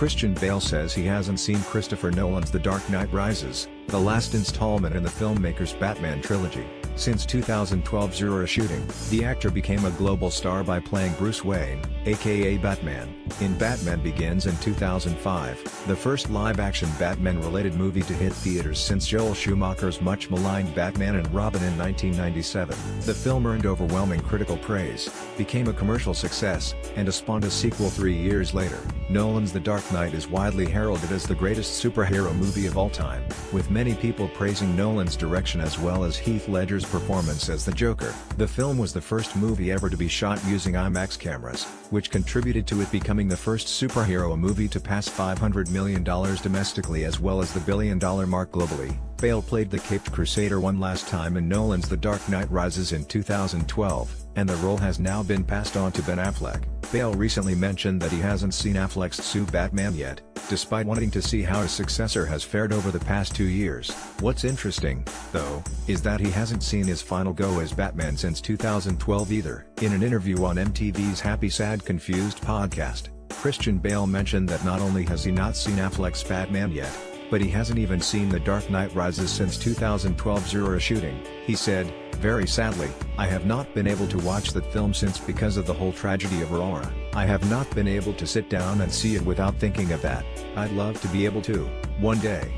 Christian Bale says he hasn't seen Christopher Nolan's The Dark Knight Rises, the last installment in the filmmaker's Batman trilogy. Since 2012's Aurora shooting, the actor became a global star by playing Bruce Wayne, aka Batman, in Batman Begins in 2005, the first live-action Batman-related movie to hit theaters since Joel Schumacher's much-maligned Batman and Robin in 1997. The film earned overwhelming critical praise, became a commercial success, and spawned a sequel 3 years later. Nolan's The Dark Knight is widely heralded as the greatest superhero movie of all time, with many people praising Nolan's direction as well as Heath Ledger's performance as the Joker. The film was the first movie ever to be shot using IMAX cameras, which contributed to it becoming the first superhero movie to pass $500 million domestically as well as the billion-dollar mark globally. Bale played the Caped Crusader one last time in Nolan's The Dark Knight Rises in 2012, and the role has now been passed on to Ben Affleck. Bale recently mentioned that he hasn't seen Affleck's Sue Batman yet, despite wanting to see how his successor has fared over the past 2 years. What's interesting, though, is that he hasn't seen his final go as Batman since 2012 either. In an interview on MTV's Happy Sad Confused podcast, Christian Bale mentioned that not only has he not seen Affleck's Batman yet, but he hasn't even seen The Dark Knight Rises since 2012's Aurora shooting. He said, "Very sadly, I have not been able to watch that film since because of the whole tragedy of Aurora. I have not been able to sit down and see it without thinking of that. I'd love to be able to, one day."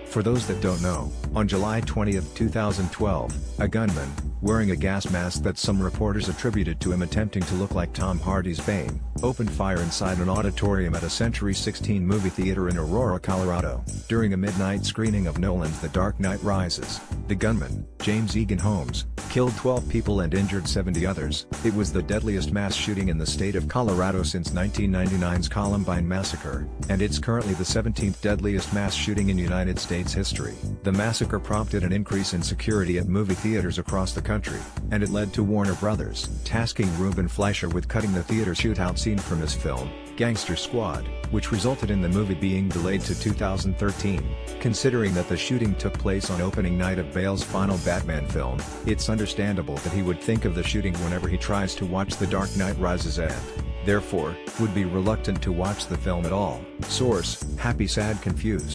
For those that don't know, on July 20, 2012, a gunman, wearing a gas mask that some reporters attributed to him attempting to look like Tom Hardy's Bane, opened fire inside an auditorium at a Century 16 movie theater in Aurora, Colorado. During a midnight screening of Nolan's The Dark Knight Rises, the gunman, James Egan Holmes, killed 12 people and injured 70 others. It was the deadliest mass shooting in the state of Colorado since 1999's Columbine massacre, and it's currently the 17th deadliest mass shooting in United States history. The massacre prompted an increase in security at movie theaters across the country, and it led to Warner Brothers tasking Ruben Fleischer with cutting the theater shootout scene from his film, Gangster Squad, which resulted in the movie being delayed to 2013. Considering that the shooting took place on opening night of Bale's final Batman film, it's understandable that he would think of the shooting whenever he tries to watch The Dark Knight Rises and, therefore, would be reluctant to watch the film at all. Source: Happy Sad Confused.